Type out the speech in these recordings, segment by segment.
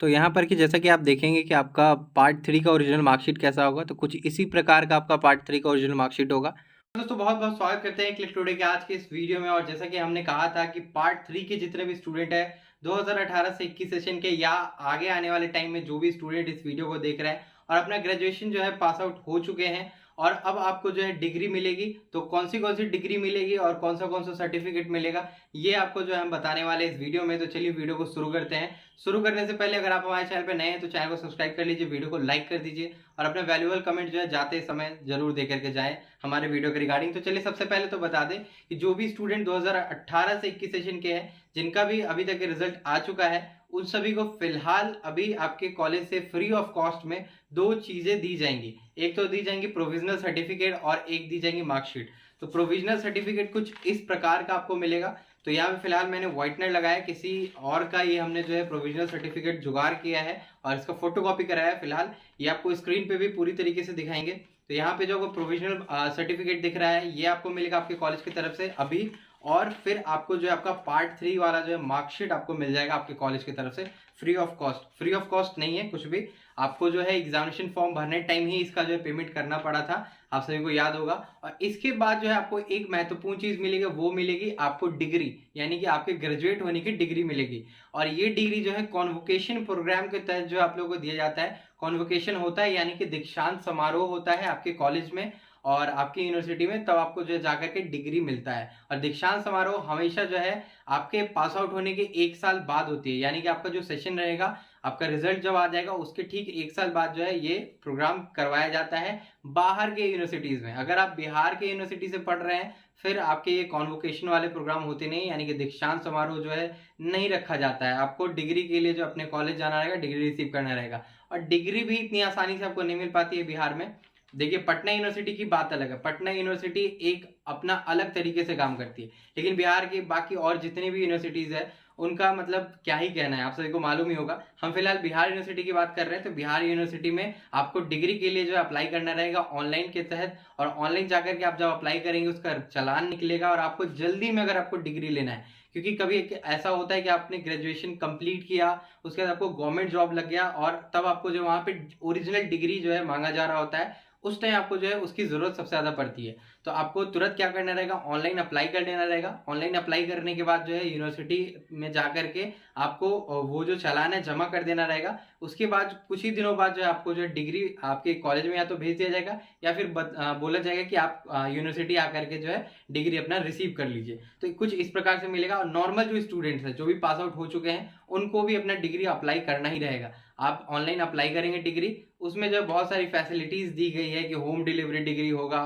तो यहाँ पर कि जैसा कि आप देखेंगे कि आपका पार्ट 3 का ओरिजिनल मार्कशीट कैसा होगा, तो कुछ इसी प्रकार का आपका पार्ट 3 का ओरिजिनल मार्कशीट होगा। दोस्तों बहुत-बहुत स्वागत करते हैं क्लिक टुडे के आज के इस वीडियो में। और जैसा कि हमने कहा था कि पार्ट 3 के जितने भी स्टूडेंट हैं 2018 से 21 सेशन के या आगे आने वाले टाइम में जो भी स्टूडेंट इस वीडियो को देख रहे हैं और अपना ग्रेजुएशन जो है पास आउट हो चुके हैं और अब आपको जो है डिग्री मिलेगी, तो कौन सी डिग्री मिलेगी और कौन सा सर्टिफिकेट मिलेगा, ये आपको जो है हम बताने वाले हैं इस वीडियो में। तो चलिए वीडियो को शुरू करते हैं। शुरू करने से पहले अगर आप हमारे चैनल पे नए हैं तो चैनल को सब्सक्राइब कर लीजिए, वीडियो को लाइक कर दीजिए और अपना वैल्यूएबल कमेंट जो है जाते समय जरूर दे करके जाएं हमारे वीडियो के रिगार्डिंग। तो चलिए सबसे पहले तो बता दें कि जो भी स्टूडेंट 2018 से 21 सेशन के हैं, जिनका भी अभी तक रिजल्ट आ चुका है, उन सभी को फिलहाल अभी आपके कॉलेज से फ्री ऑफ कॉस्ट में दो चीजें दी जाएंगी। एक तो दी जाएंगी प्रोविजनल सर्टिफिकेट और एक दी जाएंगी मार्कशीट। तो प्रोविजनल सर्टिफिकेट कुछ इस प्रकार का आपको मिलेगा। तो यहाँ पे फिलहाल मैंने व्हाइटनर लगाया, किसी और का ये हमने जो है प्रोविजनल सर्टिफिकेट जुगाड़ किया है और इसका फोटोकॉपी कराया है। फिलहाल ये आपको स्क्रीन पे भी पूरी तरीके से दिखाएंगे। तो यहाँ पे जो प्रोविजनल सर्टिफिकेट दिख रहा है ये आपको मिलेगा आपके कॉलेज की तरफ से अभी। और फिर आपको जो है आपका पार्ट 3 वाला जो है मार्कशीट आपको मिल जाएगा आपके कॉलेज की तरफ से free of cost. Free of cost नहीं है कुछ भी, आपको जो है एग्जामिनेशन फॉर्म भरने टाइम ही इसका जो है पेमेंट करना पड़ा था, आप सभी को याद होगा। और इसके बाद जो है आपको एक महत्वपूर्ण चीज मिलेगी, वो मिलेगी आपको डिग्री, यानी कि आपके ग्रेजुएट होने की डिग्री मिलेगी। और ये डिग्री जो है कॉन्वोकेशन प्रोग्राम के तहत जो आप लोगों को दिया जाता है। कॉन्वोकेशन होता है यानी कि दीक्षांत समारोह होता है आपके कॉलेज में और आपकी यूनिवर्सिटी में, तब आपको जो है जाकर के डिग्री मिलता है। और दीक्षांत समारोह हमेशा जो है आपके पास आउट होने के 1 साल बाद होती है, यानी कि आपका जो सेशन रहेगा, आपका रिजल्ट जब आ जाएगा उसके ठीक 1 साल बाद जो है ये प्रोग्राम करवाया जाता है बाहर के यूनिवर्सिटीज में। अगर आप बिहार के यूनिवर्सिटी से पढ़ रहे हैं फिर आपके ये कॉन्वोकेशन वाले प्रोग्राम होते नहीं, यानी कि दीक्षांत समारोह जो है नहीं रखा जाता है। आपको डिग्री के लिए जो अपने कॉलेज जाना रहेगा, डिग्री रिसीव करना रहेगा। और डिग्री भी इतनी आसानी से आपको नहीं मिल पाती है बिहार में। देखिए पटना यूनिवर्सिटी की बात अलग है, पटना यूनिवर्सिटी एक अपना अलग तरीके से काम करती है, लेकिन बिहार की बाकी और जितनी भी यूनिवर्सिटीज है उनका मतलब क्या ही कहना है, आप सभी को मालूम ही होगा। हम फिलहाल बिहार यूनिवर्सिटी की बात कर रहे हैं। तो बिहार यूनिवर्सिटी में आपको डिग्री के लिए जो है अप्लाई करना रहेगा ऑनलाइन के तहत, और ऑनलाइन जाकर के आप जब अप्लाई करेंगे उसका चालान निकलेगा और आपको जल्दी में अगर आपको डिग्री लेना है, क्योंकि कभी ऐसा होता है कि आपने ग्रेजुएशन कंप्लीट किया, उसके बाद आपको गवर्नमेंट जॉब लग गया और तब आपको जो वहां पे ओरिजिनल डिग्री जो है मांगा जा रहा होता है, उस टाइम आपको जो है उसकी जरूरत सबसे ज्यादा पड़ती है। तो आपको तुरंत क्या करना रहेगा, ऑनलाइन अप्लाई कर देना रहेगा। ऑनलाइन अप्लाई करने के बाद जो है यूनिवर्सिटी में जाकर के आपको वो जो चालान है जमा कर देना रहेगा। उसके बाद कुछ ही दिनों बाद जो है आपको जो है डिग्री आपके कॉलेज में या तो भेज दिया जाएगा या फिर बोला जाएगा कि आप यूनिवर्सिटी आकर के जो है डिग्री अपना रिसीव कर लीजिए। तो कुछ इस प्रकार से मिलेगा। और नॉर्मल जो स्टूडेंट्स है जो भी पास आउट हो चुके हैं उनको भी अपना डिग्री अप्लाई करना ही रहेगा। आप ऑनलाइन अप्लाई करेंगे डिग्री, उसमें जो बहुत सारी फैसिलिटीज दी गई है कि होम डिलीवरी डिग्री होगा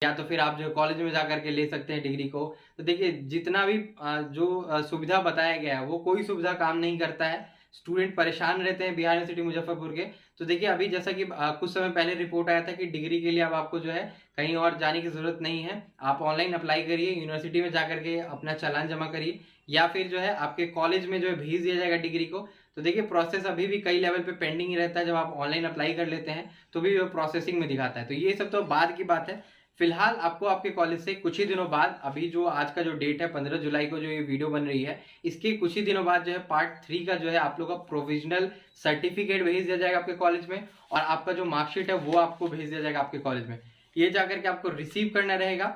या तो फिर आप जो कॉलेज में जाकर के ले सकते हैं डिग्री को। तो देखिए जितना भी जो सुविधा बताया गया है वो कोई सुविधा काम नहीं करता है, स्टूडेंट परेशान रहते हैं बिहार यूनिवर्सिटी मुजफ्फरपुर के। तो देखिए अभी जैसा कि कुछ समय पहले रिपोर्ट आया था कि डिग्री के लिए अब आपको जो है कहीं और जाने की जरूरत नहीं है, आप ऑनलाइन अप्लाई करिए, यूनिवर्सिटी में जाकर के अपना चालान जमा करिए या फिर जो है आपके कॉलेज में जो है भेज दिया जाएगा डिग्री को। तो देखिए प्रोसेस अभी भी कई लेवल पे पेंडिंग ही रहता है, जब आप ऑनलाइन अप्लाई कर लेते हैं तो भी प्रोसेसिंग में दिखाता है। तो ये सब तो बाद की बात है। फिलहाल आपको आपके कॉलेज से कुछ ही दिनों बाद, अभी जो आज का जो डेट है 15 जुलाई को जो ये वीडियो बन रही है, इसके कुछ ही दिनों बाद जो है पार्ट 3 का जो है आप लोग का प्रोविजनल सर्टिफिकेट भेज दिया जाएगा आपके कॉलेज में और आपका जो मार्कशीट है वो आपको भेज दिया जाएगा आपके कॉलेज में। ये जाकर के आपको रिसीव करना रहेगा।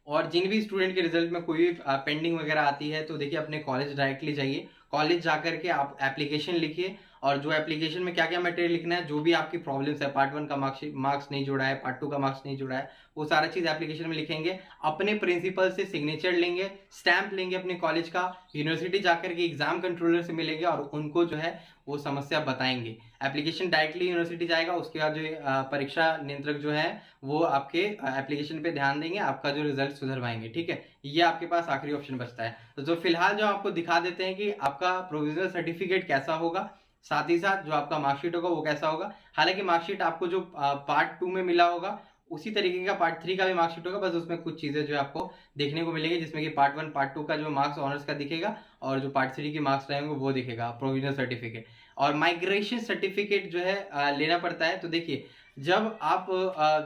और जिन भी स्टूडेंट के रिजल्ट में कोई भी पेंडिंग वगैरह आती है तो देखिए अपने कॉलेज डायरेक्टली जाइए, कॉलेज जाकर के आप एप्लीकेशन लिखिए और जो एप्लीकेशन में क्या क्या मटेरियल लिखना है, जो भी आपकी प्रॉब्लम्स है, पार्ट 1 का मार्क्स नहीं जुड़ा है, पार्ट 2 का मार्क्स नहीं जुड़ा है, वो सारा चीज एप्लीकेशन में लिखेंगे। अपने प्रिंसिपल से सिग्नेचर लेंगे, स्टैंप लेंगे अपने कॉलेज का, यूनिवर्सिटी जाकर के एग्जाम कंट्रोलर से मिलेंगे और उनको जो है वो समस्या बताएंगे। एप्लीकेशन डायरेक्टली यूनिवर्सिटी जाएगा, उसके बाद जो परीक्षा नियंत्रक जो है वो आपके एप्लीकेशन पे ध्यान देंगे, आपका जो रिजल्ट सुधरवाएंगे। ठीक है, ये आपके पास आखिरी ऑप्शन बचता है। तो जो फिलहाल जो आपको दिखा देते हैं कि आपका प्रोविजनल सर्टिफिकेट कैसा होगा, साथ ही साथ जो आपका मार्कशीट होगा वो कैसा होगा। हालांकि मार्कशीट आपको जो पार्ट 2 में मिला होगा उसी तरीके का पार्ट 3 का भी मार्कशीट होगा, बस उसमें कुछ चीजें जो आपको देखने को मिलेंगी, जिसमें कि पार्ट 1 पार्ट 2 का जो मार्क्स ऑनर्स का दिखेगा और जो पार्ट 3 के मार्क्स रहेंगे वो दिखेगा प्रोविजनल सर्टिफिकेट। और माइग्रेशन सर्टिफिकेट जो है लेना पड़ता है। तो देखिए जब आप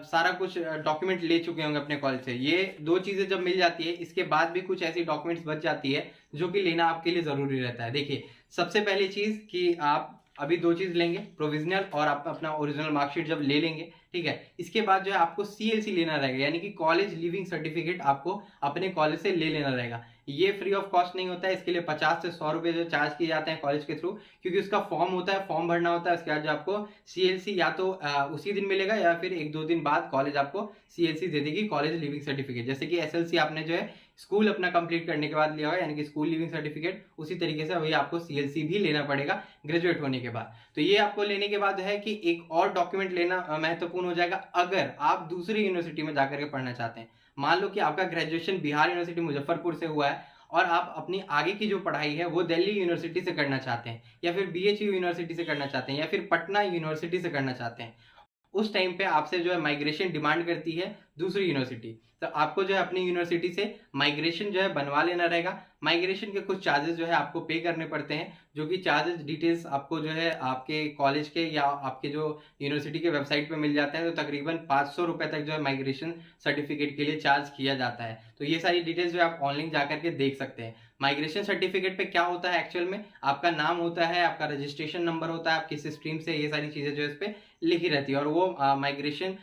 सारा कुछ डॉक्यूमेंट ले चुके होंगे अपने कॉलेज से, ये दो चीजें जब मिल जाती है, इसके बाद भी कुछ ऐसी डॉक्यूमेंट्स बच जाती है जो कि लेना आपके लिए ज़रूरी रहता है। देखिए, सबसे पहली चीज़ कि आप अभी 2 चीज़ लेंगे, प्रोविज़नल और आप अपना ओरिजिनल मार्कशीट जब ले लेंगे, ठीक है? इसके बाद जो है आपको सीएलसी लेना रहेगा, यानी कि कॉलेज लीविंग सर्टिफिकेट आपको अपने कॉलेज से ले लेना रहेगा। ये फ्री ऑफ कॉस्ट नहीं होता है, इसके लिए 50 से 100 रुपए जो चार्ज किए जाते हैं कॉलेज के थ्रू, क्योंकि उसका फॉर्म होता है, फॉर्म भरना होता है। उसके बाद जो आपको सीएलसी या तो उसी दिन मिलेगा या फिर 1-2 दिन बाद कॉलेज आपको सीएलसी दे देगी, कॉलेज लीविंग सर्टिफिकेट। जैसे कि एसएलसी आपने जो है स्कूल अपना कंप्लीट करने के बाद लिया होगा, यानी कि स्कूल लीविंग सर्टिफिकेट, उसी तरीके से वही आपको सीएलसी भी लेना पड़ेगा ग्रेजुएट होने के बाद। तो ये आपको लेने के बाद है कि एक और डॉक्यूमेंट लेना महत्वपूर्ण हो जाएगा अगर आप दूसरी यूनिवर्सिटी में जाकर के पढ़ना चाहते हैं। मान लो कि आपका ग्रेजुएशन बिहार यूनिवर्सिटी मुजफ्फरपुर से हुआ है और आप अपनी आगे की जो पढ़ाई है वो दिल्ली यूनिवर्सिटी से करना चाहते हैं, या फिर बीएचयू यूनिवर्सिटी से करना चाहते हैं, या फिर पटना यूनिवर्सिटी से करना चाहते हैं। उस टाइम पे आपसे जो है माइग्रेशन डिमांड करती है दूसरी यूनिवर्सिटी, तो आपको जो है अपनी यूनिवर्सिटी से माइग्रेशन जो है बनवा लेना रहेगा। माइग्रेशन के कुछ चार्जेस जो है आपको पे करने पड़ते हैं, जो कि चार्जेस डिटेल्स आपको जो है आपके कॉलेज के या आपके जो यूनिवर्सिटी के वेबसाइट पे मिल जाते हैं। तो तकरीबन 500 रुपए तक जो है माइग्रेशन सर्टिफिकेट के लिए चार्ज किया जाता है। तो ये सारी डिटेल्स जो है आप ऑनलाइन जाकर के देख सकते हैं। माइग्रेशन सर्टिफिकेट पे क्या होता है एक्चुअल में, आपका नाम होता है, आपका रजिस्ट्रेशन नंबर होता है, आप किस स्ट्रीम से, ये सारी चीज़ें जो है इस पे लिखी रहती है। और वो माइग्रेशन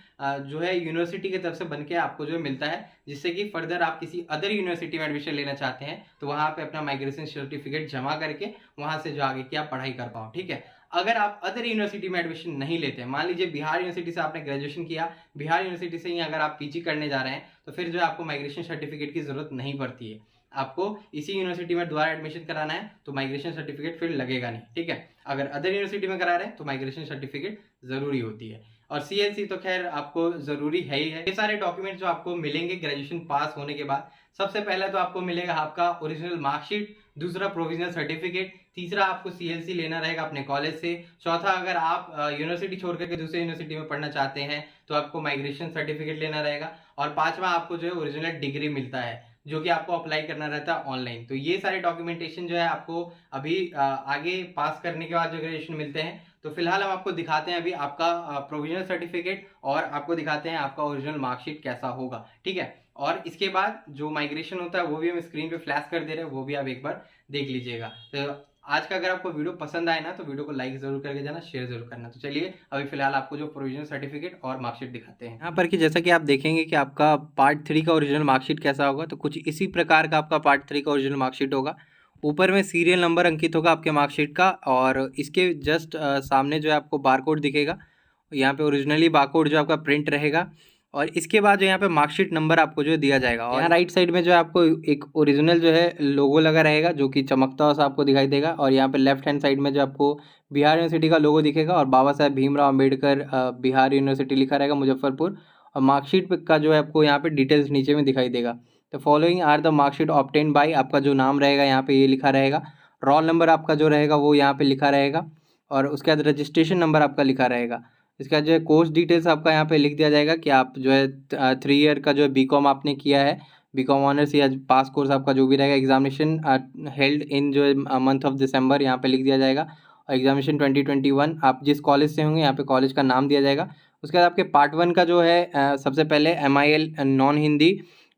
जो है यूनिवर्सिटी की तरफ से बन के आपको जो मिलता है, जिससे कि फर्दर आप किसी अदर यूनिवर्सिटी में एडमिशन लेना चाहते हैं तो वहाँ पे अपना माइग्रेशन सर्टिफिकेट जमा करके वहाँ से जो आगे की आप पढ़ाई कर पाओ, ठीक है। अगर आप अदर यूनिवर्सिटी में एडमिशन नहीं लेते हैं, मान लीजिए बिहार यूनिवर्सिटी से आपने ग्रेजुएशन किया, बिहार यूनिवर्सिटी से ही अगर आप पीजी करने जा रहे हैं, तो फिर जो है आपको माइग्रेशन सर्टिफिकेट की जरूरत नहीं पड़ती है। आपको इसी यूनिवर्सिटी में दोबारा एडमिशन कराना है तो माइग्रेशन सर्टिफिकेट फिर लगेगा नहीं, ठीक है। अगर अदर यूनिवर्सिटी में करा रहे हैं तो माइग्रेशन सर्टिफिकेट जरूरी होती है। और सीएलसी तो खैर आपको जरूरी है ही है। ये सारे डॉक्यूमेंट जो आपको मिलेंगे ग्रेजुएशन पास होने के बाद, सबसे पहले तो आपको मिलेगा आपका ओरिजिनल मार्कशीट, दूसरा प्रोविजनल सर्टिफिकेट, तीसरा आपको सीएलसी लेना रहेगा अपने कॉलेज से, चौथा अगर आप यूनिवर्सिटी छोड़ करके दूसरी यूनिवर्सिटी में पढ़ना चाहते हैं तो आपको माइग्रेशन सर्टिफिकेट लेना रहेगा, और पांचवा आपको जो है ओरिजिनल डिग्री मिलता है जो कि आपको अप्लाई करना रहता है ऑनलाइन। तो ये सारे डॉक्यूमेंटेशन जो है आपको अभी आगे पास करने के बाद जो ग्रेजुएशन मिलते हैं। तो फिलहाल हम आपको दिखाते हैं अभी आपका प्रोविजनल सर्टिफिकेट, और आपको दिखाते हैं आपका ओरिजिनल मार्कशीट कैसा होगा, ठीक है। और इसके बाद जो माइग्रेशन होता है वो भी हम स्क्रीन पे फ्लैश कर दे रहे हैं, वो भी आप एक बार देख लीजिएगा। तो आज का अगर आपको वीडियो पसंद आए ना तो वीडियो को लाइक जरूर करके जाना, शेयर जरूर करना। तो चलिए अभी फिलहाल आपको जो प्रोविजनल सर्टिफिकेट और मार्कशीट दिखाते हैं यहाँ पर, कि जैसा कि आप देखेंगे कि आपका पार्ट 3 का ओरिजिनल मार्कशीट कैसा होगा। तो कुछ इसी प्रकार का आपका पार्ट 3 का ओरिजिनल मार्कशीट होगा। ऊपर में सीरियल नंबर अंकित होगा आपके मार्कशीट का, और इसके जस्ट सामने जो है आपको बारकोड दिखेगा। यहाँ पे ओरिजिनली बारकोड जो आपका प्रिंट रहेगा, और इसके बाद जो यहाँ पे मार्कशीट नंबर आपको जो दिया जाएगा। और यहाँ राइट साइड में जो है आपको एक ओरिजिनल जो है लोगो लगा रहेगा, जो कि चमकता हुआ सा आपको दिखाई देगा। और यहाँ पे लेफ्ट हैंड साइड में जो आपको बिहार यूनिवर्सिटी का लोगो दिखेगा, और बाबा साहेब भीमराव अम्बेडकर बिहार यूनिवर्सिटी लिखा रहेगा मुजफ्फरपुर। और मार्कशीट का जो है आपको यहाँ पे डिटेल्स नीचे में दिखाई देगा। तो following are the marksheet obtained by, आपका जो नाम रहेगा यहाँ पे ये लिखा रहेगा। रोल नंबर आपका जो रहेगा वो यहाँ पे लिखा रहेगा, और उसके बाद रजिस्ट्रेशन नंबर आपका लिखा रहेगा। इसके बाद जो है कोर्स डिटेल्स आपका यहाँ पे लिख दिया जाएगा कि आप जो है 3 ईयर का जो है बीकॉम आपने किया है, बीकॉम ऑनर्स या पास कोर्स आपका जो भी रहेगा। एग्जामिनेशन हेल्ड इन जो है मंथ ऑफ दिसंबर यहाँ पे लिख दिया जाएगा। और एग्जामिनेशन 2021 आप जिस कॉलेज से होंगे यहाँ पे कॉलेज का नाम दिया जाएगा। उसके बाद आपके पार्ट 1 का जो है सबसे पहले MIL नॉन हिंदी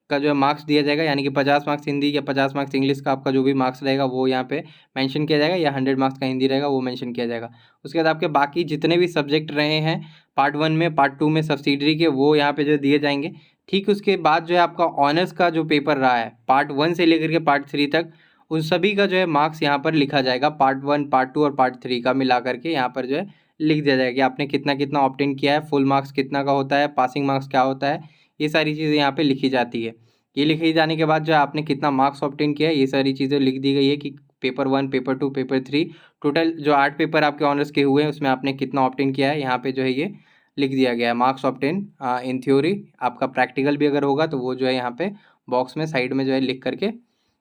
का जो है मार्क्स दिया जाएगा, यानी कि 50 मार्क्स हिंदी या 50 मार्क्स इंग्लिश का आपका जो भी मार्क्स रहेगा वो यहाँ पे मेंशन किया जाएगा, या 100 मार्क्स का हिंदी रहेगा वो मेंशन किया जाएगा। उसके बाद आपके बाकी जितने भी सब्जेक्ट रहे हैं पार्ट 1 में, पार्ट 2 में सब्सिडरी के, वो यहाँ पे जो दिए जाएंगे। ठीक उसके बाद जो है आपका ऑनर्स का जो पेपर रहा है पार्ट 1 से लेकर के पार्ट 3 तक, उन सभी का जो है मार्क्स यहाँ पर लिखा जाएगा। पार्ट 1, पार्ट 2 और पार्ट 3 का मिला करके यहाँ पर जो है लिख दिया जाएगा कि आपने कितना कितना ऑब्टेन किया है, फुल मार्क्स कितना का होता है, पासिंग मार्क्स क्या होता है, ये सारी चीज़ें यहाँ पे लिखी जाती है। ये लिखे जाने के बाद जो आपने कितना मार्क्स ऑब्टेन किया है, ये सारी चीज़ें लिख दी गई है कि पेपर 1, पेपर 2, पेपर 3, टोटल जो 8 पेपर आपके ऑनर्स के हुए हैं उसमें आपने कितना ऑब्टेन किया है, यहाँ पे जो है ये लिख दिया गया है। मार्क्स ऑब्टेन इन थ्योरी, आपका प्रैक्टिकल भी अगर होगा तो वो जो है यहाँ पे बॉक्स में साइड में जो है लिख करके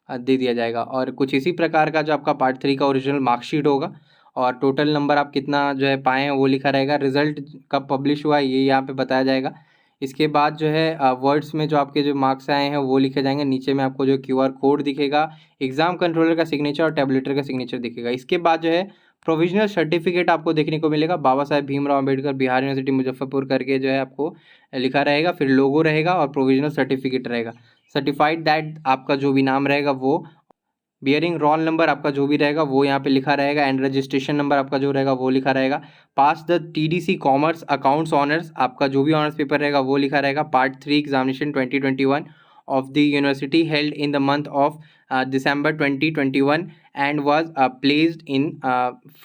दे दिया जाएगा। और कुछ इसी प्रकार का जो आपका पार्ट 3 का ओरिजिनल मार्कशीट होगा, और टोटल नंबर आप कितना जो है पाए हैं वो लिखा रहेगा। रिजल्ट कब पब्लिश हुआ है ये यहाँ पे बताया जाएगा। इसके बाद जो है वर्ड्स में जो आपके जो मार्क्स आए हैं वो लिखे जाएंगे। नीचे में आपको जो QR कोड दिखेगा, एग्जाम कंट्रोलर का सिग्नेचर और टैबलेटर का सिग्नेचर दिखेगा। इसके बाद जो है प्रोविजनल सर्टिफिकेट आपको देखने को मिलेगा, बाबा साहेब भीमराव अम्बेडकर बिहार यूनिवर्सिटी मुजफ्फरपुर करके जो है आपको लिखा रहेगा, फिर लोगो रहेगा और प्रोविजनल सर्टिफिकेट रहेगा। सर्टिफाइड दैट आपका जो भी नाम रहेगा वो, बियरिंग रोल नंबर आपका जो भी रहेगा वो यहाँ पे लिखा रहेगा एंड रजिस्ट्रेशन नंबर आपका जो रहेगा वो लिखा रहेगा। Pass the TDC commerce accounts honours, आपका जो भी ऑनर्स पेपर रहेगा वो लिखा रहेगा। Part 3 examination 2021 of the university held in the month of December 2021 and was placed in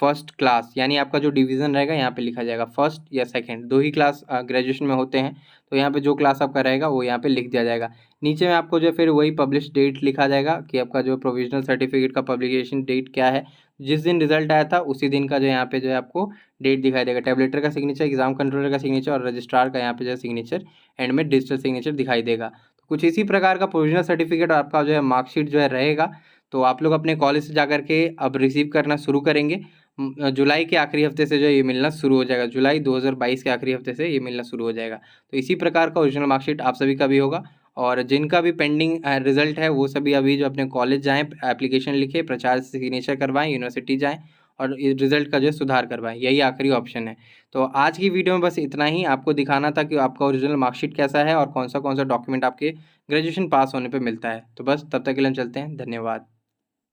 first class, यानी आपका जो डिवीज़न रहेगा यहाँ पे लिखा जाएगा फर्स्ट या सेकंड, दो ही क्लास ग्रेजुएशन में होते हैं, तो यहाँ पे जो क्लास आपका रहेगा वो यहाँ पे लिख दिया जाएगा। नीचे में आपको जो है फिर वही पब्लिश डेट लिखा जाएगा कि आपका जो प्रोविजनल सर्टिफिकेट का पब्लिकेशन डेट क्या है, जिस दिन रिजल्ट आया था उसी दिन का जो यहाँ पे जो है आपको डेट दिखाई देगा। टैबलेटर का सिग्नेचर, एग्जाम कंट्रोलर का सिग्नेचर और रजिस्ट्रार का यहाँ पे जो है सिग्नेचर एंड में डिजिटल सिग्नेचर दिखाई देगा। तो कुछ इसी प्रकार का प्रोविजनल सर्टिफिकेट और आपका जो है मार्कशीट जो है रहेगा। तो आप लोग अपने कॉलेज से जाकर के अब रिसीव करना शुरू करेंगे। जुलाई के आखिरी हफ्ते से जो ये मिलना शुरू हो जाएगा, जुलाई 2022 के आखिरी हफ्ते से ये मिलना शुरू हो जाएगा। तो इसी प्रकार का ओरिजिनल मार्कशीट आप सभी का भी होगा और जिनका भी पेंडिंग रिजल्ट है वो सभी अभी जो अपने कॉलेज जाएँ, एप्लीकेशन लिखे, प्राचार्य से सिग्नेचर करवाएं, यूनिवर्सिटी जाएँ और रिजल्ट का जो है सुधार करवाएं, यही आखिरी ऑप्शन है। तो आज की वीडियो में बस इतना ही, आपको दिखाना था कि आपका ओरिजिनल मार्कशीट कैसा है और कौन सा डॉक्यूमेंट आपके ग्रेजुएशन पास होने पे मिलता है। तो बस तब तक के लिए हम चलते हैं, धन्यवाद।